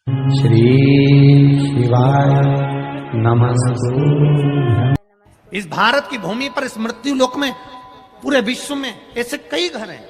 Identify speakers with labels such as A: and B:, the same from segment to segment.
A: श्री शिवाय नमस्तुभ्यं।
B: इस भारत की भूमि पर, इस मृत्यु लोक में, पूरे विश्व में ऐसे कई घर हैं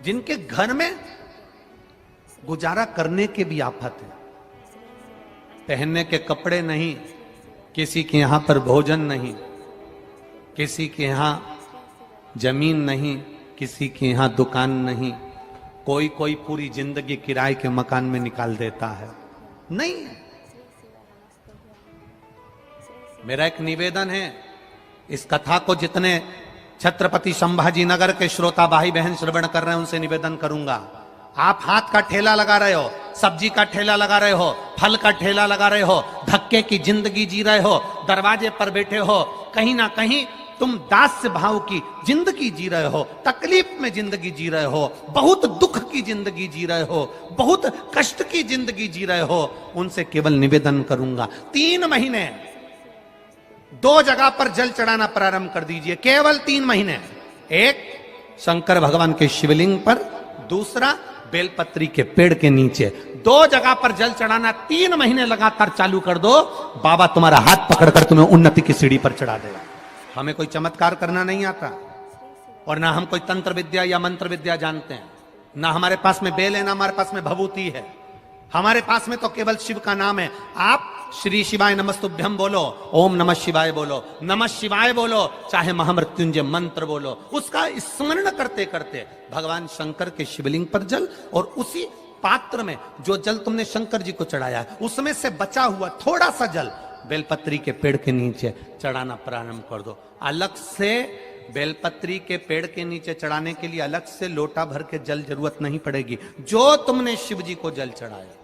B: जिनके घर में गुजारा करने के भी आफत है। पहनने के कपड़े नहीं, किसी के यहां पर भोजन नहीं, किसी के यहां जमीन नहीं, किसी के यहां दुकान नहीं। कोई कोई पूरी जिंदगी किराए के मकान में निकाल देता है। नहीं, मेरा एक निवेदन है, इस कथा को जितने छत्रपति संभाजी नगर के श्रोता भाई बहन श्रवण कर रहे हैं उनसे निवेदन करूंगा, आप हाथ का ठेला लगा रहे हो, सब्जी का ठेला लगा रहे हो, फल का ठेला लगा रहे हो, धक्के की जिंदगी जी रहे हो, दरवाजे पर बैठे हो, कहीं ना कहीं तुम दास्य भाव की जिंदगी जी रहे हो, तकलीफ में जिंदगी जी रहे हो, बहुत दुख की जिंदगी जी रहे हो, बहुत कष्ट की जिंदगी जी रहे हो। उनसे केवल निवेदन करूंगा, 3 महीने 2 जगह पर जल चढ़ाना प्रारंभ कर दीजिए, केवल 3 महीने। एक शंकर भगवान के शिवलिंग पर, दूसरा बेलपत्री के पेड़ के नीचे। 2 जगह पर जल चढ़ाना 3 महीने लगातार चालू कर दो, बाबा तुम्हारा हाथ पकड़कर तुम्हें उन्नति की सीढ़ी पर चढ़ा देगा। हमें कोई चमत्कार करना नहीं आता, और ना हम कोई तंत्र विद्या या मंत्र विद्या जानते हैं, ना हमारे पास में बेल है, ना हमारे पास में भभूति है। हमारे पास में तो केवल शिव का नाम है। आप श्री शिवाय नमस्तुभ्यम बोलो, ओम नमः शिवाय बोलो, नमः शिवाय बोलो, चाहे महामृत्युंजय मंत्र बोलो, उसका स्मरण करते करते भगवान शंकर के शिवलिंग पर जल, और उसी पात्र में जो जल तुमने शंकर जी को चढ़ाया है उसमें से बचा हुआ थोड़ा सा जल बेलपत्री के पेड़ के नीचे चढ़ाना प्रारंभ कर दो। अलग से बेलपत्री के पेड़ के नीचे चढ़ाने के लिए अलग से लोटा भर के जल जरूरत नहीं पड़ेगी। जो तुमने शिव जी को जल चढ़ाया,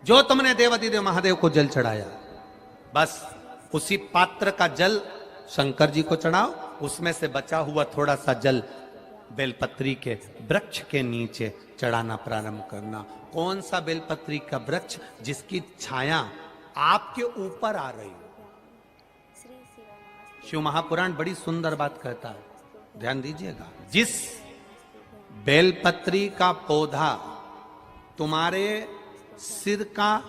B: जो तुमने देवाधिदेव महादेव को जल चढ़ाया, बस उसी पात्र का जल शंकर जी को चढ़ाओ, उसमें से बचा हुआ थोड़ा सा जल बेलपत्री के वृक्ष के नीचे चढ़ाना प्रारंभ करना। कौन सा बेलपत्री का वृक्ष? जिसकी छाया आपके ऊपर आ रही हो। शिव महापुराण बड़ी सुंदर बात कहता है, ध्यान दीजिएगा। जिस बेलपत्री का पौधा तुम्हारे सिर का,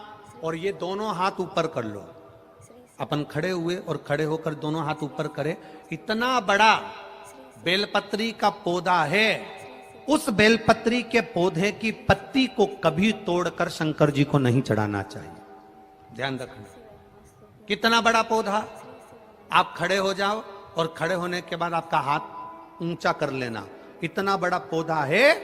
B: और ये दोनों हाथ ऊपर कर लो, अपन खड़े हुए और खड़े होकर दोनों हाथ ऊपर करें, इतना बड़ा बेलपत्री का पौधा है, उस बेलपत्री के पौधे की पत्ती को कभी तोड़कर शंकर जी को नहीं चढ़ाना चाहिए। ध्यान रखना, कितना बड़ा पौधा। आप खड़े हो जाओ और खड़े होने के बाद आपका हाथ ऊंचा कर लेना, इतना बड़ा पौधा है,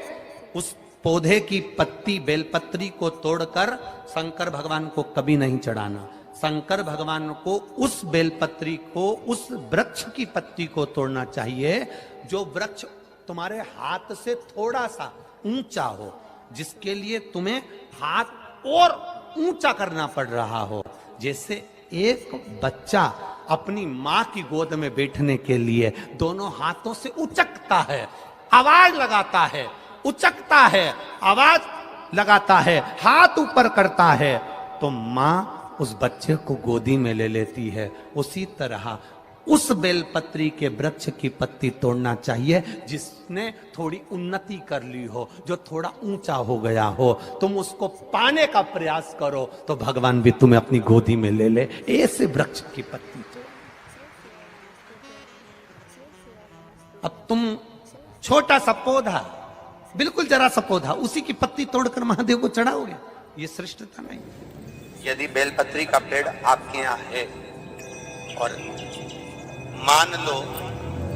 B: उस पौधे की पत्ती बेलपत्री को तोड़कर शंकर भगवान को कभी नहीं चढ़ाना। शंकर भगवान को उस बेलपत्री को, उस वृक्ष की पत्ती को तोड़ना चाहिए जो वृक्ष तुम्हारे हाथ से थोड़ा सा ऊंचा हो, जिसके लिए तुम्हें हाथ और ऊंचा करना पड़ रहा हो। जैसे एक बच्चा अपनी मां की गोद में बैठने के लिए दोनों हाथों से उचकता है, आवाज लगाता है, उचकता है, आवाज लगाता है, हाथ ऊपर करता है, तो मां उस बच्चे को गोदी में ले लेती है। उसी तरह उस बेलपत्री के वृक्ष की पत्ती तोड़ना चाहिए जिसने थोड़ी उन्नति कर ली हो, जो थोड़ा ऊंचा हो गया हो। तुम उसको पाने का प्रयास करो तो भगवान भी तुम्हें अपनी गोदी में ले ले। ऐसे वृक्ष की पत्ती तोड़। अब तुम छोटा सा पौधा, बिल्कुल जरा सा पौधा, उसी की पत्ती तोड़कर महादेव को चढ़ाओगे, ये श्रेष्ठता नहीं।
C: यदि बेलपत्री का पेड़ आपके यहाँ है, और मान लो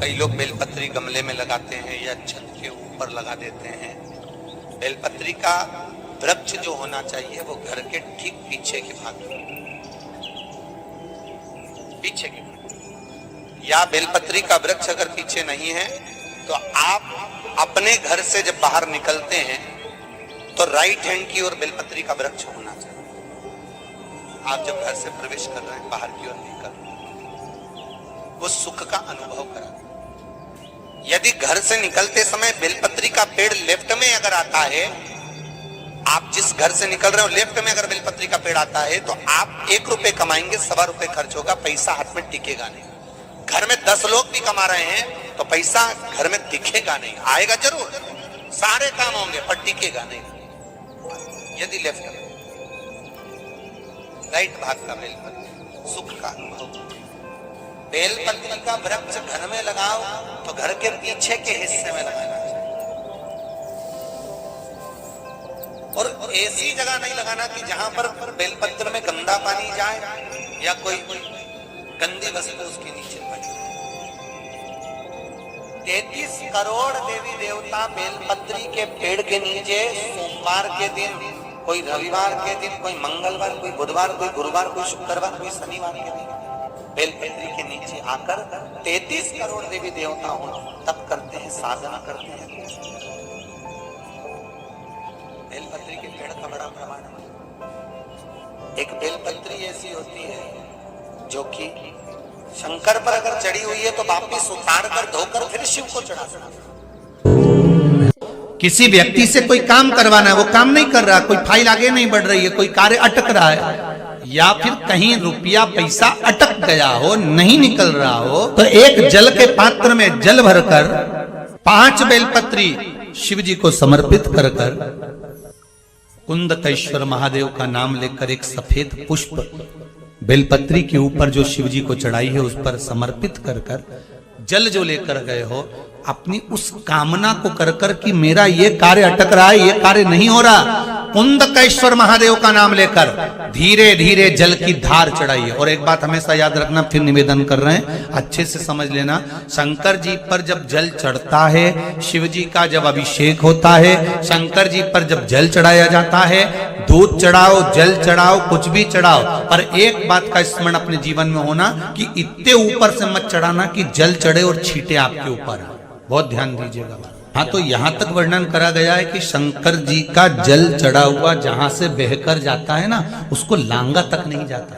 C: कई लोग बेलपत्री गमले में लगाते हैं या छत के ऊपर लगा देते हैं, बेलपत्री का वृक्ष जो होना चाहिए वो घर के ठीक पीछे के भाग में, पीछे के भाग। या बेलपत्री का वृक्ष अगर पीछे नहीं है तो आप अपने घर से जब बाहर निकलते हैं तो राइट हैंड की ओर बेलपत्री का वृक्ष होना चाहिए। आप जब घर से प्रवेश कर रहे हैं, बाहर की ओर निकल रहे हैं, वो सुख का अनुभव करा। यदि घर से निकलते समय बेलपत्री का पेड़ लेफ्ट में अगर आता है, आप जिस घर से निकल रहे हो लेफ्ट में अगर बेलपत्री का पेड़ आता है तो आप 1 रुपए कमाएंगे, 1.25 रुपए खर्च होगा, पैसा हाथ में टिकेगा नहीं। घर में 10 लोग भी कमा रहे हैं तो पैसा घर में दिखेगा नहीं, आएगा जरूर, सारे काम होंगे पर टिकेगा नहीं। यदि लेफ्ट में, राइट भाग का बेलपत्री सुख का अनुभव। बेलपत्री का वृक्ष घर में लगाओ तो घर के पीछे के हिस्से में लगाना चाहिए, और ऐसी जगह नहीं लगाना कि जहां पर बेलपत्र में गंदा पानी जाए या कोई गंदी वस्तु उसके नीचे पड़े। 33 करोड़ देवी देवता बेलपत्री के पेड़ के नीचे सोमवार के दिन, कोई रविवार के दिन, कोई मंगलवार, कोई बुधवार, कोई गुरुवार, कोई शुक्रवार, कोई शनिवार के दिन बेलपत्री के नीचे आकर 33 करोड़ देवी देवता हो तप करते हैं, साधना करते हैं। बेलपत्री के पेड़ का बड़ा प्रमाण है। एक बेलपत्री ऐसी होती है जो कि शंकर पर अगर चढ़ी हुई है तो वापिस उतार कर धोकर फिर शिव को चढ़ा सकते।
B: किसी व्यक्ति से कोई काम करवाना है, वो काम नहीं कर रहा, कोई फाइल आगे नहीं बढ़ रही है, कोई कार्य अटक रहा है, या फिर कहीं रुपया पैसा अटक गया हो, नहीं निकल रहा हो, तो एक जल के पात्र में जल भरकर 5 बेलपत्री शिव जी को समर्पित कर कुंदकेश्वर महादेव का नाम लेकर एक सफेद पुष्प बेलपत्री के ऊपर जो शिव जी को चढ़ाई है उस पर समर्पित कर जल जो लेकर गए हो, अपनी उस कामना को कर कि मेरा ये कार्य अटक रहा है, ये कार्य नहीं हो रहा, कुंदकेश्वर महादेव का नाम लेकर धीरे धीरे जल की धार चढ़ाइए। और एक बात हमेशा याद रखना, फिर निवेदन कर रहे हैं, अच्छे से समझ लेना, शंकर जी पर जब जल चढ़ता है, शिव जी का जब अभिषेक होता है, शंकर जी पर जब जल चढ़ाया जाता है, दूध चढ़ाओ, जल चढ़ाओ, कुछ भी चढ़ाओ, पर एक बात का स्मरण अपने जीवन में होना कि इतने ऊपर से मत चढ़ाना कि जल चढ़े और छींटे आपके ऊपर। बहुत ध्यान दीजिएगा। हाँ, तो यहां तक वर्णन करा गया है कि शंकर जी का जल चढ़ा हुआ जहां से बहकर जाता है ना, उसको लांगा तक नहीं जाता।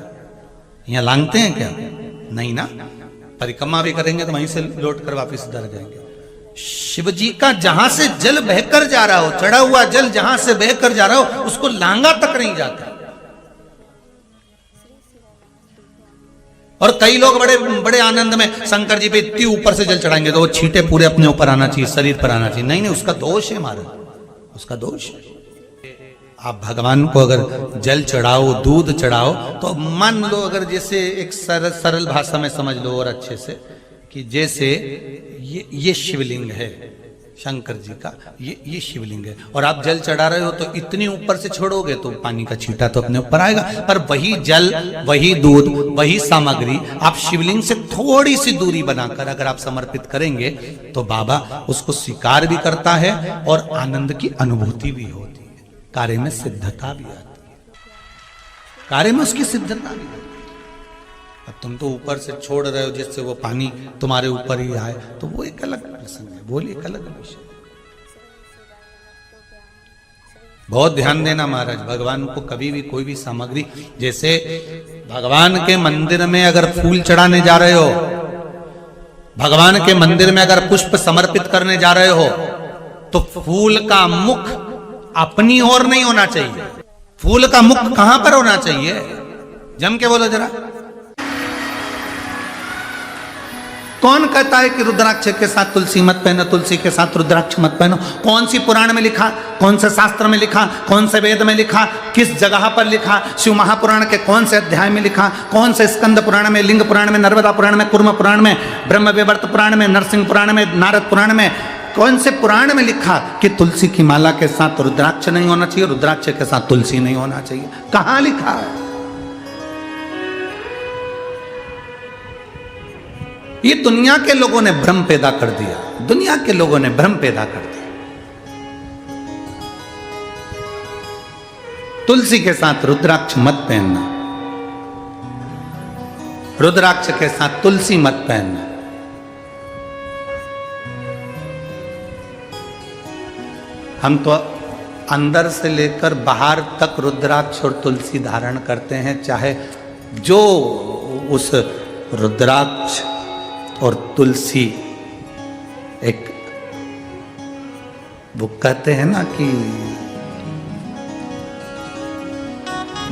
B: यहाँ लांगते हैं क्या? नहीं ना, परिक्रमा भी करेंगे तो वहीं से लौट कर वापिस इधर जाएंगे। शिव जी का जहां से जल बहकर जा रहा हो, चढ़ा हुआ जल जहां से बहकर जा रहा हो, उसको लांगा तक नहीं जाता। और कई लोग बड़े बड़े आनंद में शंकर जी पे इतनी ऊपर से जल चढ़ाएंगे तो वो छींटे पूरे अपने ऊपर आना चाहिए, शरीर पर आना चाहिए। नहीं नहीं, उसका दोष है महाराज, उसका दोष है। आप भगवान को अगर जल चढ़ाओ, दूध चढ़ाओ, तो मान लो अगर जैसे एक सरल भाषा में समझ लो और अच्छे से, कि जैसे ये शिवलिंग है शंकर जी का, ये शिवलिंग है, और आप जल चढ़ा रहे हो तो इतनी ऊपर से छोड़ोगे तो पानी का छींटा तो अपने ऊपर आएगा, पर वही जल, वही दूध, वही सामग्री आप शिवलिंग से थोड़ी सी दूरी बनाकर अगर आप समर्पित करेंगे तो बाबा उसको स्वीकार भी करता है और आनंद की अनुभूति भी होती है, कार्य में सिद्धता भी आती है, कार्य में उसकी सिद्धता भी आती है। अब तुम तो ऊपर से छोड़ रहे हो जिससे वो पानी तुम्हारे ऊपर ही आए, तो वो एक अलग प्रसंग है, वो एक अलग विषय। बहुत ध्यान देना महाराज, भगवान को कभी भी कोई भी सामग्री, जैसे भगवान के मंदिर में अगर फूल चढ़ाने जा रहे हो, भगवान के मंदिर में अगर पुष्प समर्पित करने जा रहे हो, तो फूल का मुख अपनी ओर नहीं होना चाहिए। फूल का मुख कहां पर होना चाहिए? जम के बोलो जरा। कौन कहता है कि रुद्राक्ष के साथ तुलसी मत पहनो, तुलसी के साथ रुद्राक्ष मत पहनो? कौन सी पुराण में लिखा, कौन से शास्त्र में लिखा, कौन से वेद में लिखा, किस जगह पर लिखा, शिव महापुराण के कौन से अध्याय में लिखा, कौन से स्कंद पुराण में, लिंग पुराण में, नर्मदा पुराण में, कुर्म पुराण में, ब्रह्म वैवर्त पुराण में, नरसिंह पुराण में, नारद पुराण में, कौन से पुराण में लिखा कि तुलसी की माला के साथ रुद्राक्ष नहीं होना चाहिए, रुद्राक्ष के साथ तुलसी नहीं होना चाहिए? कहां लिखा है? ये दुनिया के लोगों ने भ्रम पैदा कर दिया, दुनिया के लोगों ने भ्रम पैदा कर दिया। तुलसी के साथ रुद्राक्ष मत पहनना, रुद्राक्ष के साथ तुलसी मत पहनना। हम तो अंदर से लेकर बाहर तक रुद्राक्ष और तुलसी धारण करते हैं, चाहे जो उस रुद्राक्ष और तुलसी एक, वो कहते हैं ना कि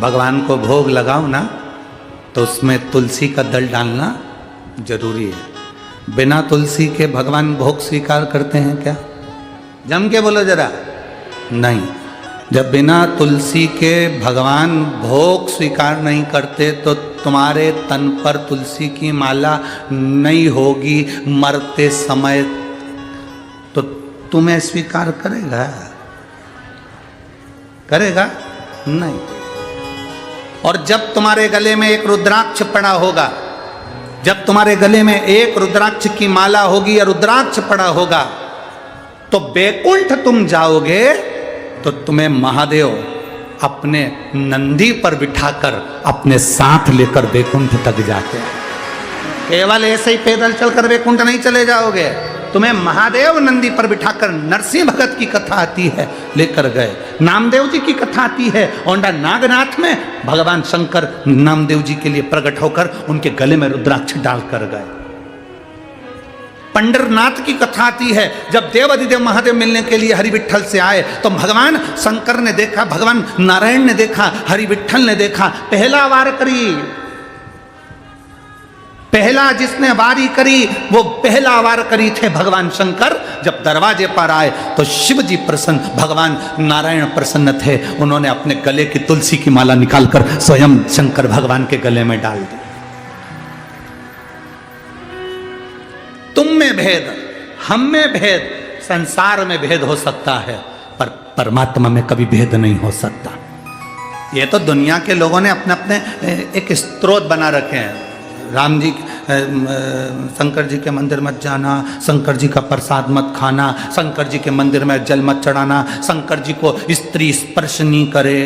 B: भगवान को भोग लगाओ ना तो उसमें तुलसी का दल डालना जरूरी है। बिना तुलसी के भगवान भोग स्वीकार करते हैं क्या? जम के बोलो जरा। नहीं, जब बिना तुलसी के भगवान भोग स्वीकार नहीं करते तो तुम्हारे तन पर तुलसी की माला नहीं होगी मरते समय, तो तुम्हें स्वीकार करेगा? करेगा नहीं। और जब तुम्हारे गले में एक रुद्राक्ष पड़ा होगा, जब तुम्हारे गले में एक रुद्राक्ष की माला होगी या रुद्राक्ष पड़ा होगा, तो बैकुंठ तुम जाओगे तो तुम्हें महादेव अपने नंदी पर बिठाकर अपने साथ लेकर बैकुंठ तक जाते हैं। केवल ऐसे ही पैदल चलकर बैकुंठ नहीं चले जाओगे, तुम्हें महादेव नंदी पर बिठाकर, नरसिंह भगत की कथा आती है लेकर गए, नामदेव जी की कथा आती है, औंडा नागनाथ में भगवान शंकर नामदेव जी के लिए प्रकट होकर उनके गले में रुद्राक्ष डालकर गए। पंडरनाथ की कथा आती है, जब देवाधिदेव महादेव मिलने के लिए हरि विठ्ठल से आए तो भगवान शंकर ने देखा, भगवान नारायण ने देखा, हरि विठ्ठल ने देखा, पहला वार करी, पहला जिसने वारी करी वो पहला वार करी थे भगवान शंकर। जब दरवाजे पर आए तो शिव जी प्रसन्न, भगवान नारायण प्रसन्न थे, उन्होंने अपने गले की तुलसी की माला निकालकर स्वयं शंकर भगवान के गले में डाल दी। तुम में भेद, हम में भेद, संसार में भेद हो सकता है, पर परमात्मा में कभी भेद नहीं हो सकता। ये तो दुनिया के लोगों ने अपने अपने एक स्त्रोत बना रखे हैं। राम जी, शंकर जी के मंदिर मत जाना, शंकर जी का प्रसाद मत खाना, शंकर जी के मंदिर में जल मत चढ़ाना, शंकर जी को स्त्री स्पर्श नहीं करे।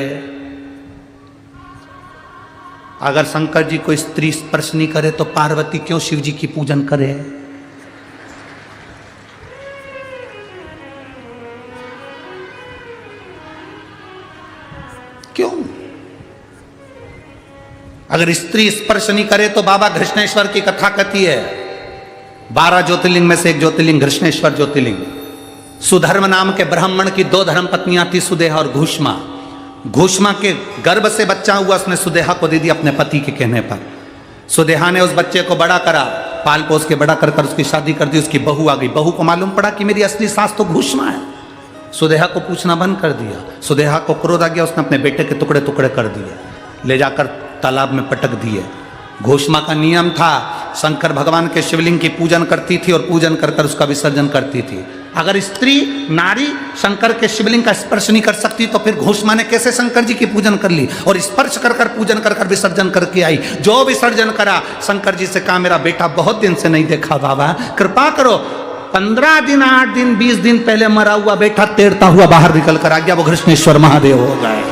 B: अगर शंकर जी को स्त्री स्पर्श नहीं करे तो पार्वती क्यों शिव जी की पूजन करे? क्यों? अगर स्त्री स्पर्श नहीं करे तो बाबा घृष्णेश्वर की कथा कहती है, 12 ज्योतिर्लिंग में से एक ज्योतिर्लिंग घृष्णेश्वर ज्योतिर्लिंग। सुधर्म नाम के ब्राह्मण की 2 धर्म पत्नियां थी, सुदेहा और घूष्मा। घूष्मा के गर्भ से बच्चा हुआ, उसने सुदेहा को दे दिया अपने पति के कहने पर। सुदेहा ने उस बच्चे को बड़ा करा, पाल पोस के बड़ा कर उसकी शादी कर दी। उसकी बहू आ गई, बहू को मालूम पड़ा कि मेरी असली सास तो घूष्मा है। सुदेहा को पूछना बंद कर दिया। सुदेहा को क्रोध आ गया, उसने अपने बेटे के टुकड़े टुकड़े कर दिए, ले जाकर तालाब में पटक दिए। घोषमा का नियम था, शंकर भगवान के शिवलिंग की पूजन करती थी और पूजन कर कर उसका विसर्जन करती थी। अगर स्त्री नारी शंकर के शिवलिंग का स्पर्श नहीं कर सकती तो फिर घोषमा ने कैसे शंकर जी की पूजन कर ली और स्पर्श कर कर पूजन कर कर विसर्जन करके आई। जो विसर्जन करा, शंकर जी से कहा मेरा बेटा बहुत दिन से नहीं देखा, बाबा कृपा करो। 15 दिन 8 दिन 20 दिन पहले मरा हुआ बेटा तैरता हुआ बाहर निकल कर आ गया, वो घृष्णेश्वर महादेव हो गए,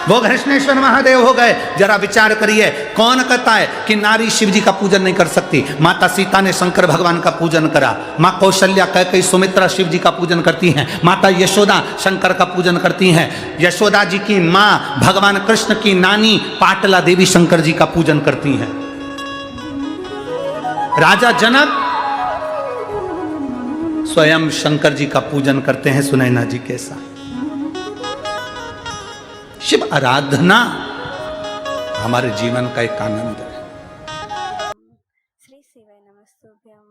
B: वो घृष्णेश्वर महादेव हो गए। जरा विचार करिए, कौन कहता है कि नारी शिव जी का पूजन नहीं कर सकती? माता सीता ने शंकर भगवान का पूजन करा, माँ कौशल्या कैकेयी सुमित्रा शिव जी का पूजन करती हैं, माता यशोदा शंकर का पूजन करती हैं, यशोदा जी की माँ भगवान कृष्ण की नानी पाटला देवी शंकर जी का पूजन करती हैं, राजा जनक स्वयं शंकर जी का पूजन करते हैं सुनैना जी के साथ। शिव आराधना हमारे जीवन का एक आनंद है।
D: श्री शिवाय नमस्तुभ्यं,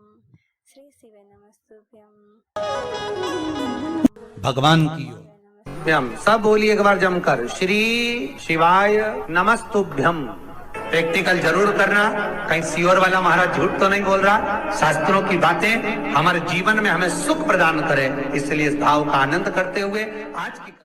D: श्री शिवाय नमस्तुभ्यं।
B: भगवान की ओर सब बोलिए एक बार जमकर, श्री शिवाय नमस्तुभ्यम। प्रैक्टिकल जरूर करना, कहीं सियोर वाला महाराज झूठ तो नहीं बोल रहा। शास्त्रों की बातें हमारे जीवन में हमें सुख प्रदान करें, इसलिए इस भाव का आनंद करते हुए आज की